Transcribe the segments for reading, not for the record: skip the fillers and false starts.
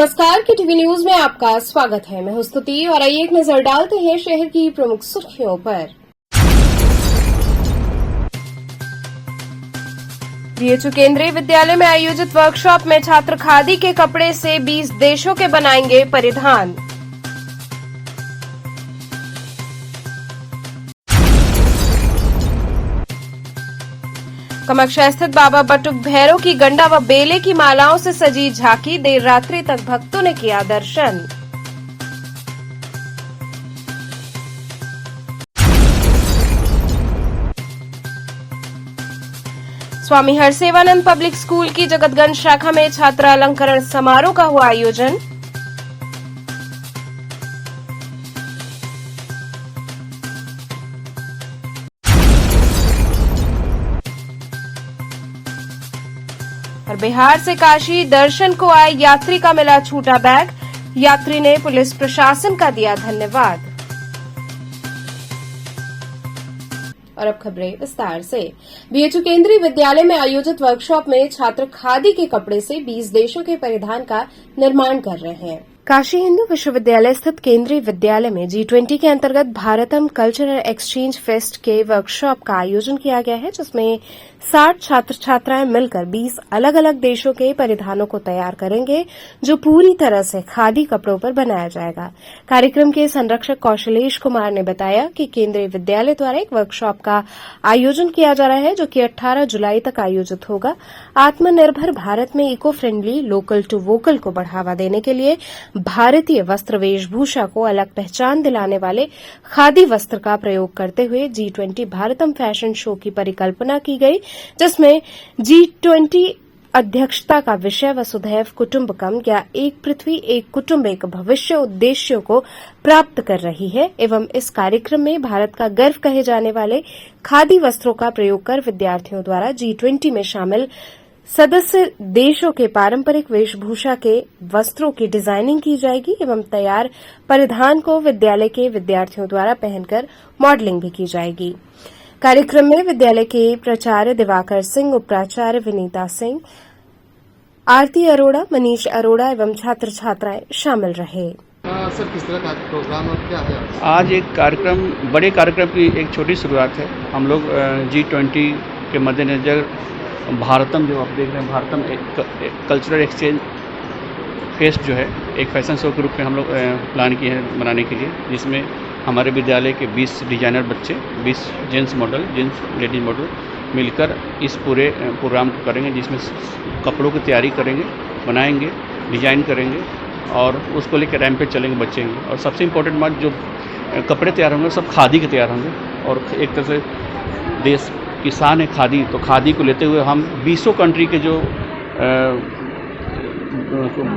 नमस्कार के TV news में आपका स्वागत है। मैं हूं स्तुति और आइए एक नजर डालते हैं शहर की प्रमुख सुर्खियों पर। बीएचयू केंद्रीय विद्यालय में आयोजित वर्कशॉप में छात्र खादी के कपड़े से 20 देशों के बनाएंगे परिधान। कामाख्या स्थित बाबा बटुक भैरव की गंडा व बेले की मालाओं से सजी झांकी, देर रात्रि तक भक्तों ने किया दर्शन। स्वामी हरसेवानंद पब्लिक स्कूल की जगतगंज शाखा में छात्र अलंकरण समारोह का हुआ आयोजन। और बिहार से काशी दर्शन को आए यात्री का मिला छूटा बैग, यात्री ने पुलिस प्रशासन का दिया धन्यवाद। और अब खबरें विस्तार से। बीएचयू केंद्रीय विद्यालय में आयोजित वर्कशॉप में छात्र खादी के कपड़े से 20 देशों के परिधान का निर्माण कर रहे हैं। काशी हिंदू विश्वविद्यालय स्थित केंद्रीय विद्यालय में G20 के अंतर्गत भारतम कल्चरल एक्सचेंज फेस्ट के वर्कशॉप का आयोजन किया गया है, जिसमें 60 छात्र छात्राएं मिलकर 20 अलग अलग देशों के परिधानों को तैयार करेंगे, जो पूरी तरह से खादी कपड़ों पर बनाया जाएगा। कार्यक्रम के संरक्षक कौशलेश कुमार ने बताया कि केंद्रीय विद्यालय द्वारा एक वर्कशॉप का आयोजन किया जा रहा है, जो कि 18 जुलाई तक आयोजित होगा। आत्मनिर्भर भारत में eco friendly local to vocal को बढ़ावा देने के लिए भारतीय वस्त्र वेशभूषा को अलग पहचान दिलाने वाले खादी वस्त्र का प्रयोग करते हुए G20 भारतम फैशन शो की परिकल्पना की गई, जिसमें G20 अध्यक्षता का विषय वसुधैव कुटुंबकम या एक पृथ्वी एक कुटुंब एक भविष्य उद्देश्यों को प्राप्त कर रही है एवं इस कार्यक्रम में भारत का गर्व कहे जाने वाले खादी वस्त्रों का प्रयोग कर विद्यार्थियों द्वारा G20 में शामिल सदस्य देशों के पारंपरिक वेशभूषा के वस्त्रों की डिजाइनिंग की जाएगी एवं तैयार परिधान को विद्यालय के विद्यार्थियों द्वारा पहनकर मॉडलिंग भी की जाएगी। कार्यक्रम में विद्यालय के प्राचार्य दिवाकर सिंह, उपाचार्य विनीता सिंह, आरती अरोड़ा, मनीष अरोड़ा एवं छात्र छात्राएं शामिल रहे। सर, किस तरह का प्रोग्राम और क्या है? आज एक कार्यक्रम, बड़े कार्यक्रम की एक छोटी शुरुआत है। हम लोग G20 के मद्देनजर भारतम, जो आप देख रहे हैं, भारतम एक कल्चरल एक्सचेंज फेस्ट जो है, एक फैशन शो के रूप में हम लोग प्लान किए हैं बनाने के लिए, जिसमें हमारे विद्यालय के 20 डिजाइनर बच्चे, 20 gents model, gents ladies model मिलकर इस पूरे प्रोग्राम को करेंगे, जिसमें कपड़ों की तैयारी करेंगे, बनाएंगे, डिजाइन करेंगे और उसको लेकर रैंप पे चलेंगे बच्चे। और सबसे इम्पोर्टेंट बात, जो कपड़े तैयार होंगे सब खादी के तैयार होंगे और एक तरह से देश किसान है खादी, तो खादी को लेते हुए हम 20 कंट्री के जो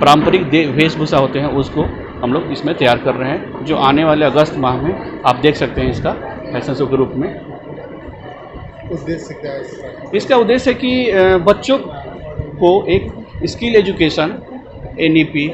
पारंपरिक वेशभूषा होते हैं उसको हम लोग इसमें तैयार कर रहे हैं, जो आने वाले अगस्त माह में आप देख सकते हैं इसका फैशन शो के रूप में। उद्देश्य क्या है इसका उद्देश्य है कि बच्चों को एक स्किल एजुकेशन, NEP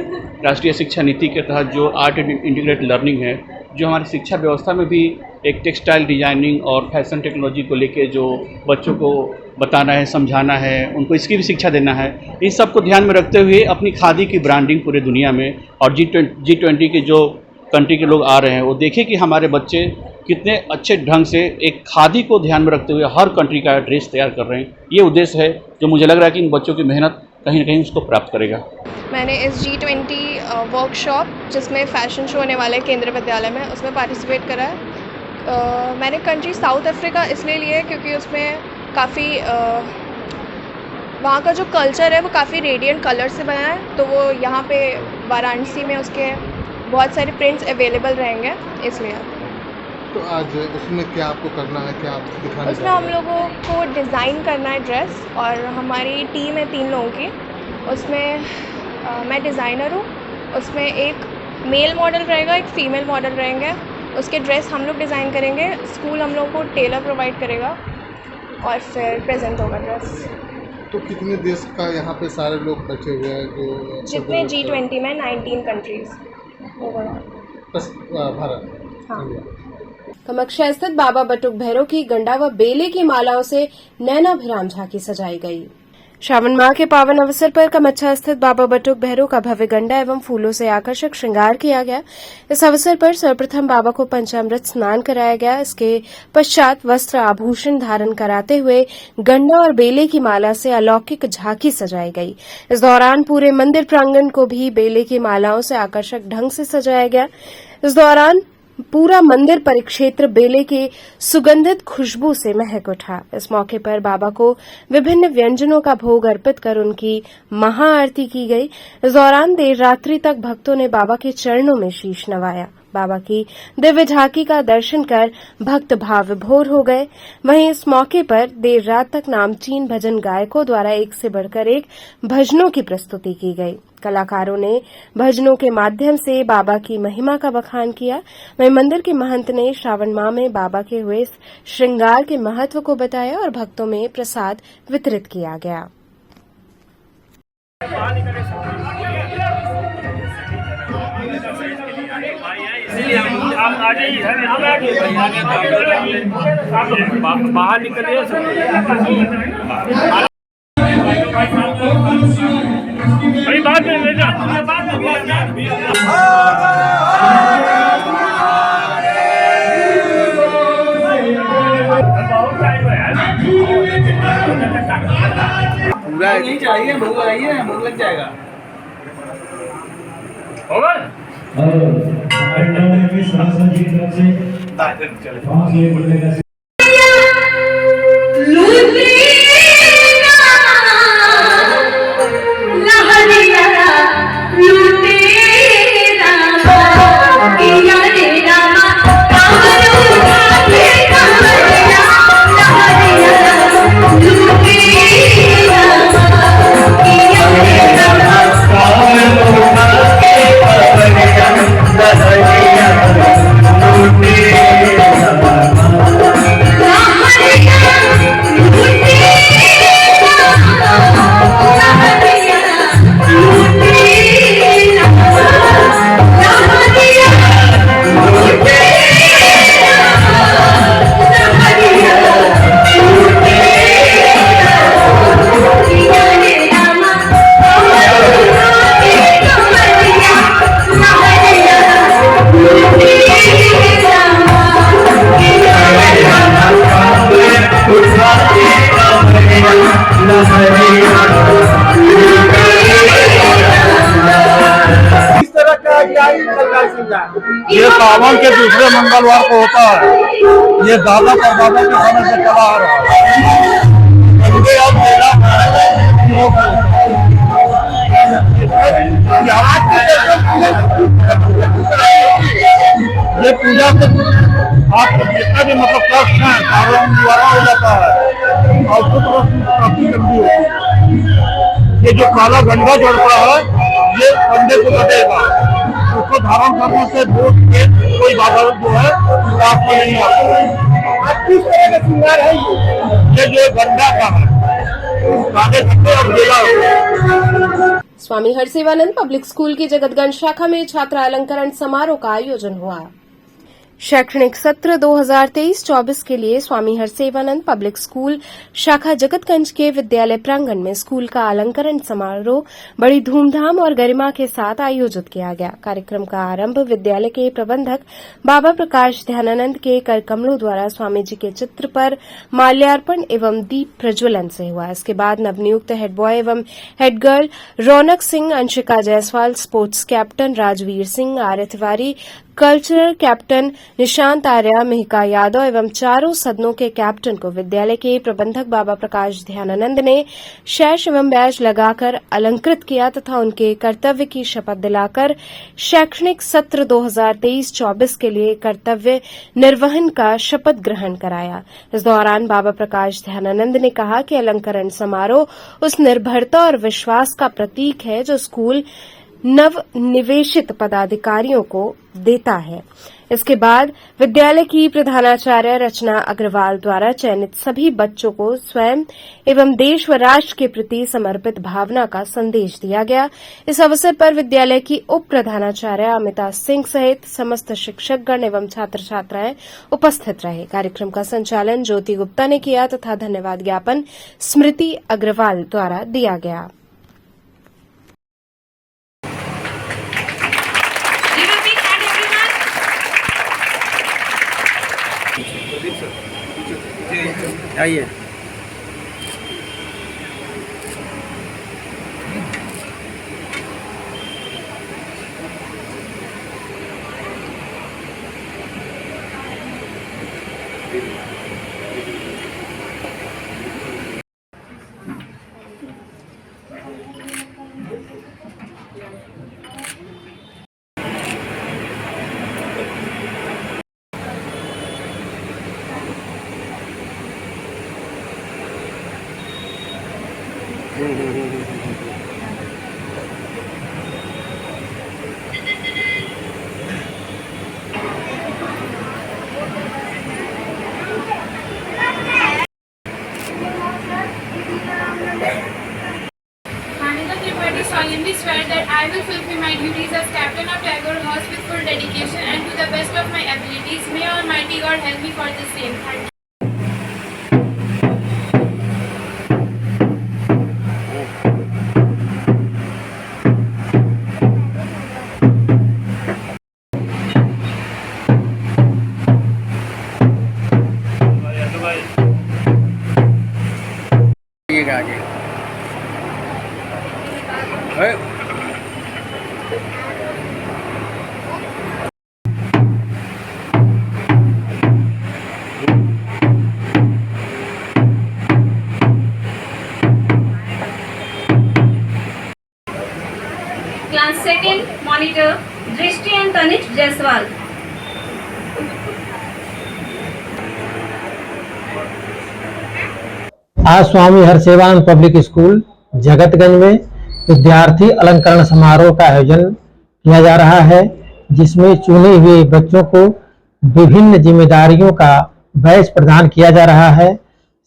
राष्ट्रीय शिक्षा नीति के तहत जो आर्ट एंड इंटीग्रेटेड लर्निंग है, जो हमारी शिक्षा व्यवस्था में भी एक टेक्सटाइल डिजाइनिंग और फैशन टेक्नोलॉजी को लेके जो बच्चों को बताना है, समझाना है, उनको इसकी भी शिक्षा देना है, इस सब को ध्यान में रखते हुए अपनी खादी की ब्रांडिंग पूरे दुनिया में और G20 के जो कंट्री के लोग आ रहे हैं वो देखें कि हमारे बच्चे कितने अच्छे ढंग से एक खादी को ध्यान में रखते हुए हर कंट्री का ड्रेस तैयार कर रहे हैं। ये उद्देश्य है जो मुझे लग रहा है कि इन बच्चों की मेहनत कहीं ना कहीं उसको प्राप्त करेगा। मैंने इस G20 वर्कशॉप, जिसमें फ़ैशन शो होने वाला है केंद्रीय विद्यालय में, उसमें पार्टिसिपेट करा है। मैंने कंट्री साउथ अफ्रीका इसलिए लिए क्योंकि उसमें काफ़ी वहाँ का जो कल्चर है वो काफ़ी रेडिएंट कलर से बना है, तो वो यहाँ पे वाराणसी में उसके बहुत सारे प्रिंट्स अवेलेबल रहेंगे, इसलिए। तो आज उसमें क्या आपको करना है, क्या आप दिखाना उसमें हम लोगों को डिज़ाइन करना है ड्रेस, और हमारी टीम है 3 लोगों की। उसमें मैं डिज़ाइनर हूँ, उसमें एक मेल मॉडल रहेगा, एक फ़ीमेल मॉडल रहेंगे, उसके ड्रेस हम लोग डिज़ाइन करेंगे, स्कूल हम लोग को टेलर प्रोवाइड करेगा और फिर प्रेजेंट होगा ड्रेस। तो कितने देश का यहाँ पे सारे लोग बैठे हुए हैं? जो जितने G20 में 19 कंट्रीज़ ओवरऑल, बस भारत। हाँ। कामाख्या स्थित बाबा बटुक भैरव की गंडा व बेले की मालाओं से नैनाभिराम झांकी सजाई गई। श्रावण माह के पावन अवसर पर कमच्छा स्थित बाबा बटुक भैरव का भव्य गंडा एवं फूलों से आकर्षक श्रृंगार किया गया। इस अवसर पर सर्वप्रथम बाबा को पंचामृत स्नान कराया गया। इसके पश्चात वस्त्र आभूषण धारण कराते हुए गंडा और बेले की माला से अलौकिक झांकी सजाई गई। इस दौरान पूरे मंदिर प्रांगण को भी बेले की मालाओं से आकर्षक ढंग से सजाया गया। इस दौरान पूरा मंदिर परिक्षेत्र बेले के सुगंधित खुशबू से महक उठा। इस मौके पर बाबा को विभिन्न व्यंजनों का भोग अर्पित कर उनकी महाआरती की गई। इस दौरान देर रात्रि तक भक्तों ने बाबा के चरणों में शीश नवाया। बाबा की दिव्य झांकी का दर्शन कर भक्त भाव विभोर हो गए। वहीं इस मौके पर देर रात तक नामचीन भजन गायकों द्वारा एक से बढ़कर एक भजनों की प्रस्तुति की गई। कलाकारों ने भजनों के माध्यम से बाबा की महिमा का बखान किया। वहीं मंदिर के महंत ने श्रावण माह में बाबा के हुए श्रृंगार के महत्व को बताया और भक्तों में प्रसाद वितरित किया गया। आप आ जाइए, बाहर निकलिए। भाई बाद में ले जा। पूरा नहीं चाहिए, भूख लगाइए, भूख लग जाएगा। होगा ये सावन के दूसरे मंगलवार को होता है। ये दादा परदादा के समय से चला आ रहा है। अब मेला ये पूजा से आप जितना भी मतलब कष्ट है सारा निवारण हो जाता है और सुख रोशनी काफी जल्दी होती है। ये जो काला गंगा चढ़ता है ये कंधे को कटेगा, उसको धारण करने से दूर के कोई बाधा जो है आप में नहीं आता। किस तरह का श्रृंगार है ये जो गंगा का है, काले घंटे और बेला। स्वामी हरसेवानंद पब्लिक स्कूल की जगतगंज शाखा में छात्र अलंकरण समारोह का आयोजन हुआ। शैक्षणिक सत्र 2023-24 के लिए स्वामी हरसेवानंद पब्लिक स्कूल शाखा जगतगंज के विद्यालय प्रांगण में स्कूल का अलंकरण समारोह बड़ी धूमधाम और गरिमा के साथ आयोजित किया गया। कार्यक्रम का आरंभ विद्यालय के प्रबंधक बाबा प्रकाश ध्यानानंद के कर कमलों द्वारा स्वामी जी के चित्र पर माल्यार्पण एवं दीप प्रज्वलन से हुआ। इसके बाद नवनियुक्त हेड बॉय एवं हेड गर्ल रौनक सिंह, अंशिका जायसवाल, स्पोर्ट्स कैप्टन राजवीर सिंह, आर्य तिवारी, कल्चरल कैप्टन निशांत आर्या, मिहिका यादव एवं चारों सदनों के कैप्टन को विद्यालय के प्रबंधक बाबा प्रकाश ध्यानानंद ने शैश एवं बैज लगाकर अलंकृत किया तथा उनके कर्तव्य की शपथ दिलाकर शैक्षणिक सत्र 2023-24 के लिए कर्तव्य निर्वहन का शपथ ग्रहण कराया। इस दौरान बाबा प्रकाश ध्यानानंद ने कहा कि अलंकरण समारोह उस निर्भरता और विश्वास का प्रतीक है जो स्कूल नवनिवेशित पदाधिकारियों को देता है। इसके बाद विद्यालय की प्रधानाचार्य रचना अग्रवाल द्वारा चयनित सभी बच्चों को स्वयं एवं देश व राष्ट्र के प्रति समर्पित भावना का संदेश दिया गया। इस अवसर पर विद्यालय की उप प्रधानाचार्य अमिता सिंह सहित समस्त शिक्षकगण एवं छात्र छात्राएं उपस्थित रहे। कार्यक्रम का संचालन ज्योति गुप्ता ने किया तथा धन्यवाद ज्ञापन स्मृति अग्रवाल द्वारा दिया गया। आइए Ananda Tripathi solemnly swear that I will fulfill my duties as captain of Tagore House with full dedication and to the best of my abilities. May Almighty God help me for the same. Thank you. आगे अरे Class 2nd Monitor Drishti and Tanish Jaiswal. आज स्वामी Harsewanand public school Jagatganj में विद्यार्थी अलंकरण समारोह का आयोजन किया जा रहा है, जिसमें चुने हुए बच्चों को विभिन्न जिम्मेदारियों का बैच प्रदान किया जा रहा है।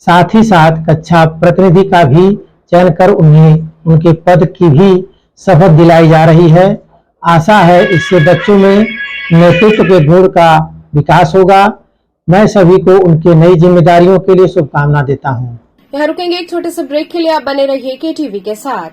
साथ ही साथ कक्षा प्रतिनिधि का भी चयन कर उन्हें उनके पद की भी शपथ दिलाई जा रही है। आशा है इससे बच्चों में नेतृत्व के गुण का विकास होगा। मैं सभी को उनके नई जिम्मेदारियों के लिए शुभकामना देता हूँ। यहाँ रुकेंगे एक छोटे से ब्रेक के लिए। आप बने रहिए केटीवी के साथ।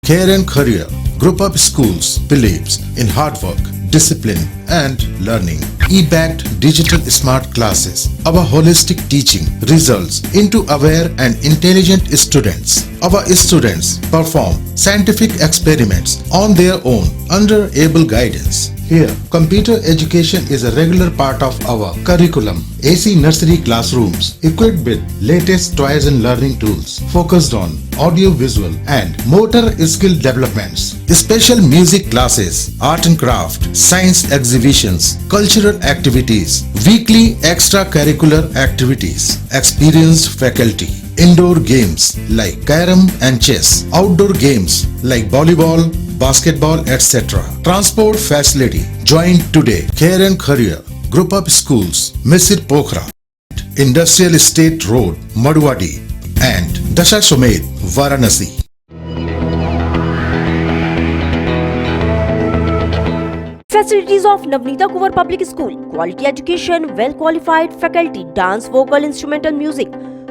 Care and Career Group of Schools believes in hard work, discipline and learning. E-backed digital smart classes. Our holistic teaching results into aware and intelligent students. Our students perform scientific experiments on their own under able guidance. Here, computer education is a regular part of our curriculum. AC nursery classrooms equipped with latest toys and learning tools focused on audio visual and motor skill developments. Special music classes, art and craft, science exhibitions, cultural activities, weekly extracurricular activities, experienced faculty, indoor games like carom and chess, outdoor games like volleyball, basketball, etc. Transport facility. Join today. Care and Career Group of Schools, Misir Pokhara, Industrial Estate Road, Madhuwadi, and Dashasomed, Varanasi. Facilities of Navneeta Kuvar Public School: quality education, well-qualified faculty, dance, vocal, instrumental music,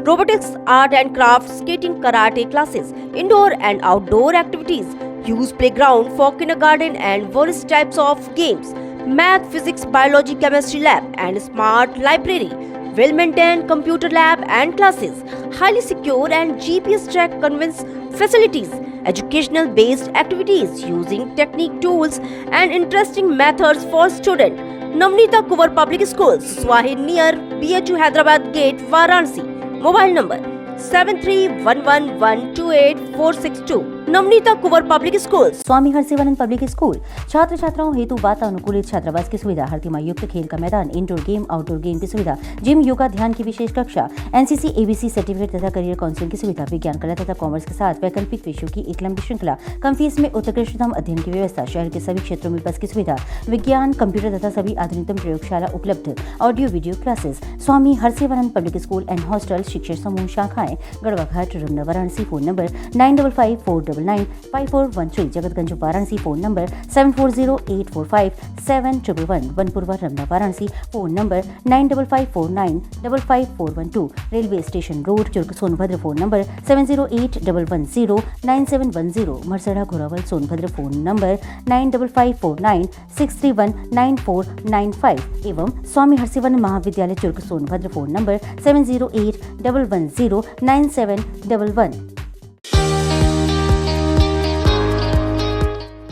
robotics, art and crafts, skating, karate classes, indoor and outdoor activities, use playground for kindergarten and various types of games, math, physics, biology, chemistry lab and smart library, well-maintained computer lab and classes, highly secure and GPS track convince facilities, educational based activities using technique tools and interesting methods for students. Navneeta Kuvar Public Schools, Swahi near BHU Hyderabad Gate, Varanasi. Mobile number 7311128462. Navneeta Kunwar public school, Swami Harsivanand public school, छात्र छात्राओं हेतु वातानुकूलित छात्रावास की सुविधा, हरतिमा युक्त खेल का मैदान, इंडोर गेम आउटडोर गेम की सुविधा, जिम, योगा, ध्यान की विशेष कक्षा, एनसीसी, एबीसी सर्टिफिकेट तथा करियर काउंसलिंग की सुविधा, विज्ञान, कला तथा कॉमर्स के साथ वैकल्पिक विषयों की एक लंबी श्रृंखला, कम फीस में उत्कृष्टतम अध्ययन की व्यवस्था, शहर के सभी क्षेत्रों में बस की सुविधा, विज्ञान, कंप्यूटर तथा सभी आधुनिकतम प्रयोगशाला उपलब्ध, audio video classes, Swami Harsivanand public school and hostel, शिक्षण समूह शाखाएं Garhwa Ghat, Ramna, Varanasi. Phone number 9554995413, Jagatganj Varanasi. Phone number 7408457111, Vanpurwa, Ramna, Varanasi. Phone number 9554955412, railway station road, Churk, Sonbhadra. Phone number 7081109710, Marsara, Ghorawal, Sonbhadra. Phone number 954596319495 एवं स्वामी हरसिवानंद महाविद्यालय, चुर्क, सोनभद्र। Phone number 7081109711।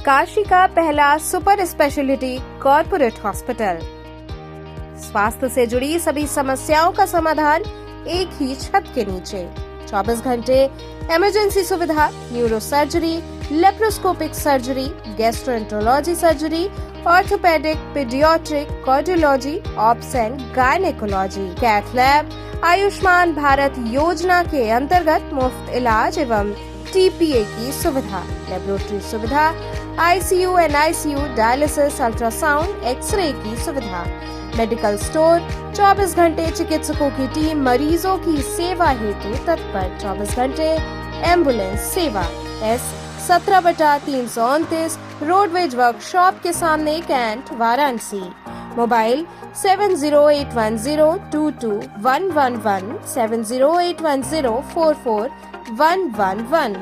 काशी का पहला सुपर स्पेशलिटी कॉर्पोरेट हॉस्पिटल। स्वास्थ्य से जुड़ी सभी समस्याओं का समाधान एक ही छत के नीचे। 24 घंटे इमरजेंसी सुविधा, neuro surgery, laparoscopic surgery, gastroenterology surgery, orthopaedic, paediatric, cardiology, obs and gynaecology, cath lab, Ayushman Bharat योजना के अंतर्गत मुफ्त इलाज एवं टीपीए की सुविधा, लेबोरेटरी सुविधा, ICU, NICU, dialysis, ultrasound, X-ray की सुविधा, मेडिकल स्टोर, 24 घंटे चिकित्सकों की टीम मरीजों की सेवा हेतु तत्पर, 24 घंटे एम्बुलेंस सेवा। S17/329 रोडवेज वर्कशॉप के सामने, Cantt, Varanasi. Mobile 7081022111, 7081044111।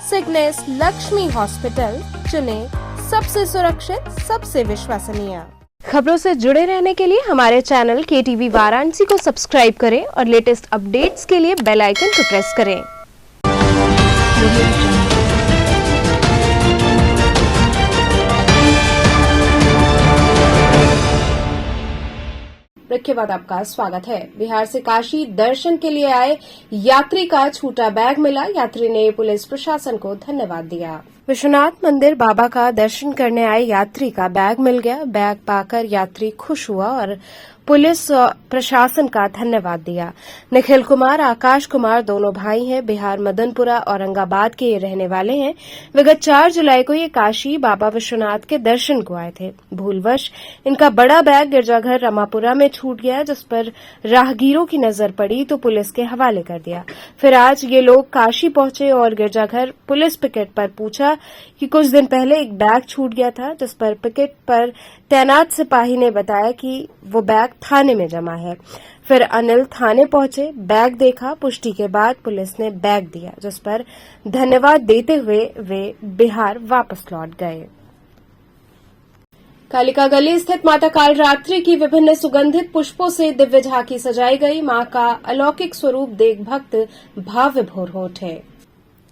Cygnus Lakshmi hospital, चुने सबसे सुरक्षित, सबसे विश्वसनीय। खबरों से जुड़े रहने के लिए हमारे चैनल KTV वाराणसी को सब्सक्राइब करें और लेटेस्ट अपडेट्स के लिए बेल आइकन को प्रेस करें। ब्रेक के बाद आपका स्वागत है। बिहार से काशी दर्शन के लिए आए यात्री का छूटा बैग मिला, यात्री ने पुलिस प्रशासन को धन्यवाद दिया। विश्वनाथ मंदिर बाबा का दर्शन करने आए यात्री का बैग मिल गया। बैग पाकर यात्री खुश हुआ और पुलिस प्रशासन का धन्यवाद दिया। निखिल कुमार, आकाश कुमार दोनों भाई हैं। बिहार मदनपुरा औरंगाबाद के ये रहने वाले हैं। विगत 4 जुलाई को ये काशी बाबा विश्वनाथ के दर्शन को आए थे। भूलवश इनका बड़ा बैग गिरजाघर रमापुरा में छूट गया, जिस पर राहगीरों की नजर पड़ी तो पुलिस के हवाले कर दिया। फिर आज ये लोग काशी पहुंचे और गिरजाघर पुलिस पिकेट पर पूछा कि कुछ दिन पहले एक बैग छूट गया था, जिस पर पिकेट पर तैनात सिपाही ने बताया कि वो बैग थाने में जमा है। फिर अनिल थाने पहुंचे, बैग देखा, पुष्टि के बाद पुलिस ने बैग दिया, जिस पर धन्यवाद देते हुए वे बिहार वापस लौट गए। कालिका गली स्थित माता कालरात्रि की विभिन्न सुगंधित पुष्पों से दिव्य झांकी सजाई गई। मां का अलौकिक स्वरूप देख भक्त भाव विभोर हो उठे।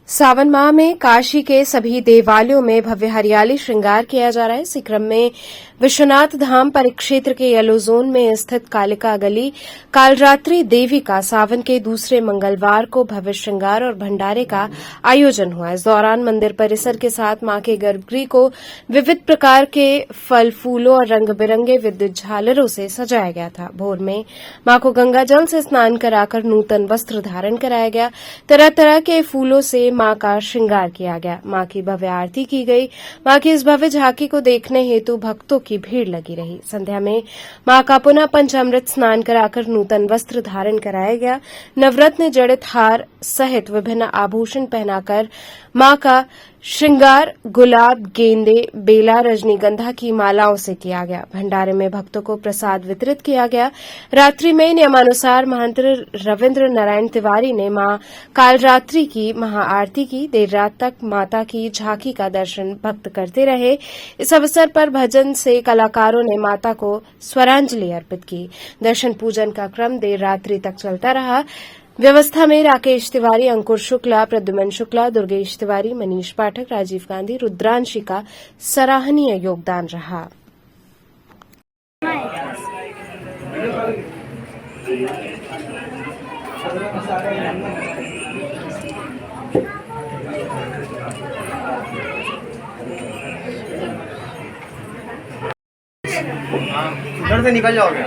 सावन माह में काशी के सभी देवालयों में भव्य हरियाली श्रृंगार किया जा रहा है। इसी क्रम में विश्वनाथ धाम परिक्षेत्र के येलो जोन में स्थित कालिका गली कालरात्रि देवी का सावन के दूसरे मंगलवार को भव्य श्रृंगार और भंडारे का आयोजन हुआ। इस दौरान मंदिर परिसर के साथ मां के गर्भगृह को विविध प्रकार के फल फूलों और रंग बिरंगे विद्युत झालरों से सजाया गया था। भोर में मां को गंगा जल से स्नान कराकर नूतन वस्त्र धारण कराया गया। तरह तरह के फूलों से मां का श्रृंगार किया गया। मां की भव्य आरती की गई। मां की इस भव्य झांकी को देखने हेतु भक्तों की भीड़ लगी रही। संध्या में मां का पुनः पंचामृत स्नान कराकर नूतन वस्त्र धारण कराया गया। नवरत्न जड़ित हार सहित विभिन्न आभूषण पहनाकर मां का श्रृंगार गुलाब, गेंदे, बेला, रजनीगंधा की मालाओं से किया गया। भंडारे में भक्तों को प्रसाद वितरित किया गया। रात्रि में नियमानुसार महंत रविन्द्र नारायण तिवारी ने मां कालरात्रि की महाआरती की। देर रात तक माता की झांकी का दर्शन भक्त करते रहे। इस अवसर पर भजन से कलाकारों ने माता को स्वरांजलि अर्पित की। दर्शन पूजन का क्रम देर रात्रि तक चलता रहा। व्यवस्था में राकेश तिवारी, अंकुर शुक्ला, प्रद्युमन शुक्ला, दुर्गेश तिवारी, मनीष पाठक, राजीव गांधी, रुद्रांशी का सराहनीय योगदान रहा। से निकल जाओगे।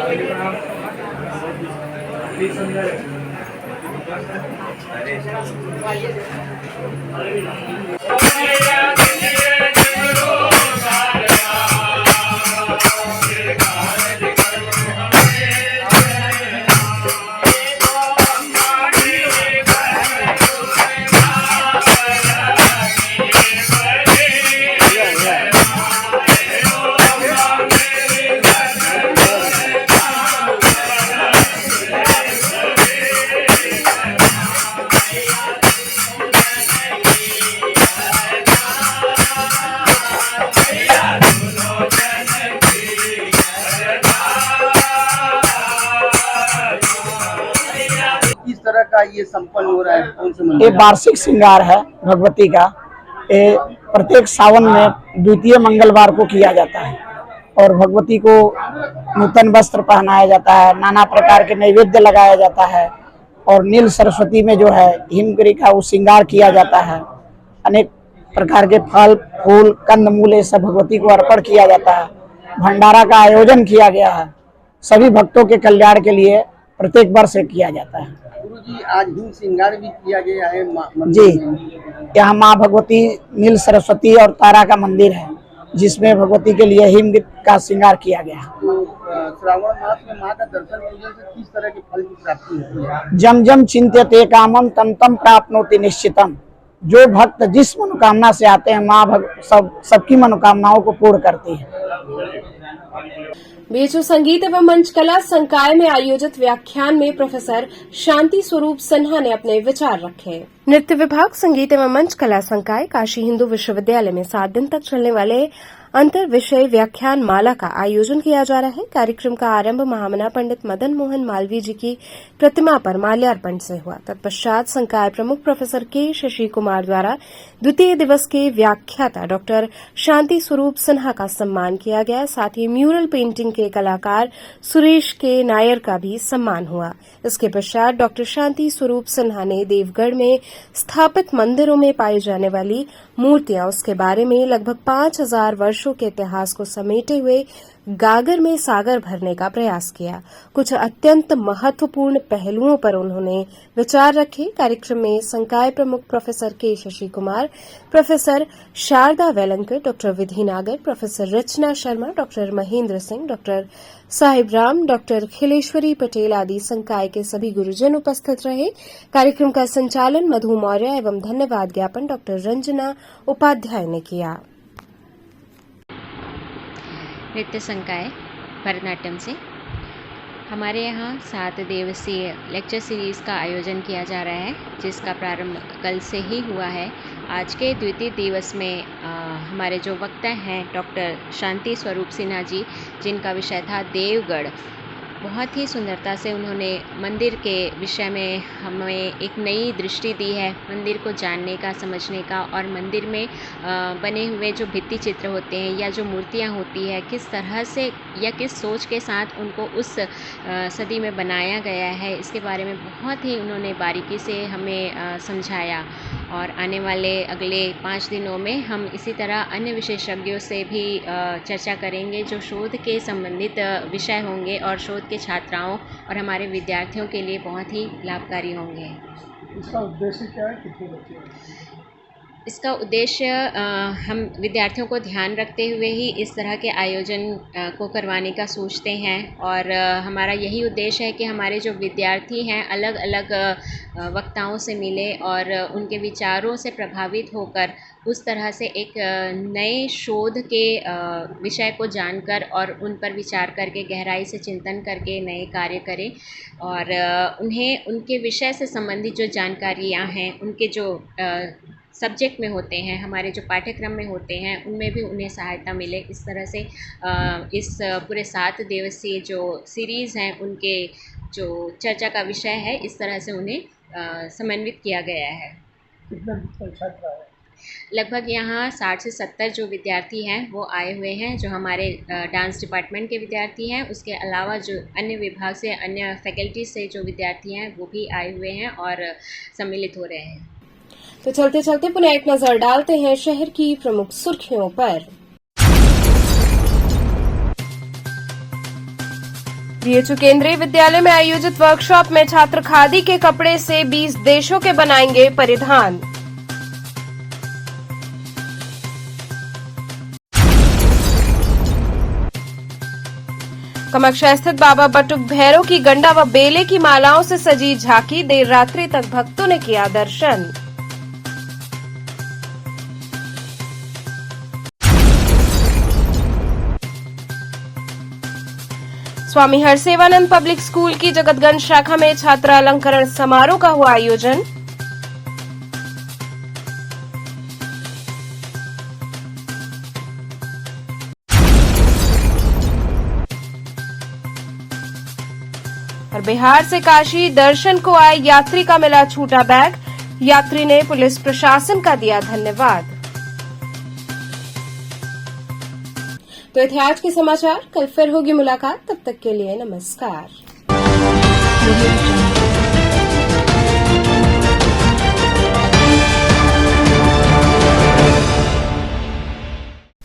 किस तरह का ये संपन्न हो रहा है, कौन से मंदिर? ये वार्षिक श्रृंगार है भगवती का। ये प्रत्येक सावन में द्वितीय मंगलवार को किया जाता है और भगवती को नूतन वस्त्र पहनाया जाता है, नाना प्रकार के नैवेद्य लगाया जाता है और नील सरस्वती में जो है हिमगिरी का वो श्रृंगार किया जाता है। अनेक प्रकार के फल फूल कंद मूल ये सब भगवती को अर्पण किया जाता है। भंडारा का आयोजन किया गया है, सभी भक्तों के कल्याण के लिए प्रत्येक वर्ष किया जाता है। गुरुजी, आज हिम श्रृंगार भी किया गया है जी, यहाँ माँ भगवती नील सरस्वती और तारा का मंदिर है जिसमें भगवती के लिए हिम का श्रृंगार किया गया है। तो श्रावण मास में माँ का दर्शन पूजन से किस तरह के फल की प्राप्ति होती है? जम जम चिंत्यते कामम तम तम प्राप्नोति निश्चितम। जो भक्त जिस मनोकामना से आते हैं माँ सबकी मनोकामनाओं को पूर्ण करती है। बीएचयू संगीत एवं मंच कला संकाय में आयोजित व्याख्यान में प्रोफेसर शांति स्वरूप सिन्हा ने अपने विचार रखे। नृत्य विभाग संगीत एवं मंच कला संकाय काशी हिंदू विश्वविद्यालय में 7 दिन तक चलने वाले अंतर विषय व्याख्यान माला का आयोजन किया जा रहा है। कार्यक्रम का आरंभ महामना पंडित मदन मोहन मालवीय जी की प्रतिमा पर माल्यार्पण से हुआ। तत्पश्चात संकाय प्रमुख प्रोफेसर के शशि कुमार द्वारा द्वितीय दिवस के व्याख्याता डॉक्टर शांति स्वरूप सिन्हा का सम्मान किया गया। साथ ही म्यूरल पेंटिंग के कलाकार सुरेश के नायर का भी सम्मान हुआ। इसके पश्चात डॉक्टर शांति स्वरूप सिन्हा ने देवगढ़ में स्थापित मंदिरों में पाई जाने वाली मूर्तियां उसके बारे में लगभग 5000 वर्षों के इतिहास को समेटे हुए गागर में सागर भरने का प्रयास किया। कुछ अत्यंत महत्वपूर्ण पहलुओं पर उन्होंने विचार रखे। कार्यक्रम में संकाय प्रमुख professor K Shashi Kumar, professor Sharda Velankar, doctor Vidhi Nagar, professor Rachna Sharma, doctor Mahendra Singh, doctor Sahib Ram, doctor Khileshwari Patel आदि संकाय के सभी गुरुजन उपस्थित रहे। कार्यक्रम का संचालन मधु मौर्य एवं धन्यवाद ज्ञापन डॉक्टर रंजना उपाध्याय ने किया। नृत्य संकाय भरतनाट्यम से हमारे यहाँ 7 दिवसीय लेक्चर सीरीज़ का आयोजन किया जा रहा है, जिसका प्रारंभ कल से ही हुआ है। आज के द्वितीय दिवस में हमारे जो वक्ता हैं डॉक्टर शांति स्वरूप सिन्हा जी, जिनका विषय था देवगढ़। बहुत ही सुंदरता से उन्होंने मंदिर के विषय में हमें एक नई दृष्टि दी है, मंदिर को जानने का, समझने का, और मंदिर में बने हुए जो भित्ति चित्र होते हैं या जो मूर्तियां होती है, किस तरह से या किस सोच के साथ उनको उस सदी में बनाया गया है, इसके बारे में बहुत ही उन्होंने बारीकी से हमें समझाया। और आने वाले अगले 5 दिनों में हम इसी तरह अन्य विशेषज्ञों से भी चर्चा करेंगे जो शोध के संबंधित विषय होंगे और शोध के छात्राओं और हमारे विद्यार्थियों के लिए बहुत ही लाभकारी होंगे। इसका उद्देश्य क्या है? कितने बच्चे? इसका उद्देश्य हम विद्यार्थियों को ध्यान रखते हुए ही इस तरह के आयोजन को करवाने का सोचते हैं, और हमारा यही उद्देश्य है कि हमारे जो विद्यार्थी हैं अलग अलग वक्ताओं से मिले और उनके विचारों से प्रभावित होकर उस तरह से एक नए शोध के विषय को जानकर और उन पर विचार करके गहराई से चिंतन करके नए कार्य करें, और उन्हें उनके विषय से संबंधित जो जानकारियाँ हैं, उनके जो सब्जेक्ट में होते हैं, हमारे जो पाठ्यक्रम में होते हैं, उनमें भी उन्हें सहायता मिले। इस तरह से इस पूरे 7 दिवसीय जो सीरीज़ हैं उनके जो चर्चा का विषय है, इस तरह से उन्हें समन्वित किया गया है। कितने छात्र आए? लगभग यहाँ 60 से 70 जो विद्यार्थी हैं वो आए हुए हैं, जो हमारे डांस डिपार्टमेंट के विद्यार्थी हैं। उसके अलावा जो अन्य विभाग से, अन्य फैकल्टी से जो विद्यार्थी हैं वो भी आए हुए हैं और सम्मिलित हो रहे हैं। तो चलते चलते पुनः एक नजर डालते हैं शहर की प्रमुख सुर्खियों पर। बीएचयू केंद्रीय विद्यालय में आयोजित वर्कशॉप में छात्र खादी के कपड़े से 20 देशों के बनाएंगे परिधान। कामाख्या स्थित बाबा बटुक भैरव की गंडा व बेले की मालाओं से सजी झांकी, देर रात्रि तक भक्तों ने किया दर्शन। स्वामी हरसेवानंद पब्लिक स्कूल की जगतगंज शाखा में छात्र अलंकरण समारोह का हुआ आयोजन। और बिहार से काशी दर्शन को आए यात्री का मिला छूटा बैग, यात्री ने पुलिस प्रशासन का दिया धन्यवाद। तो ये थे आज के समाचार, कल फिर होगी मुलाकात, तब तक के लिए नमस्कार।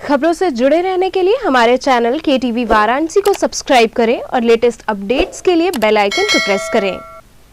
खबरों से जुड़े रहने के लिए हमारे चैनल KTV वाराणसी को सब्सक्राइब करें और लेटेस्ट अपडेट्स के लिए बेल आइकन को प्रेस करें।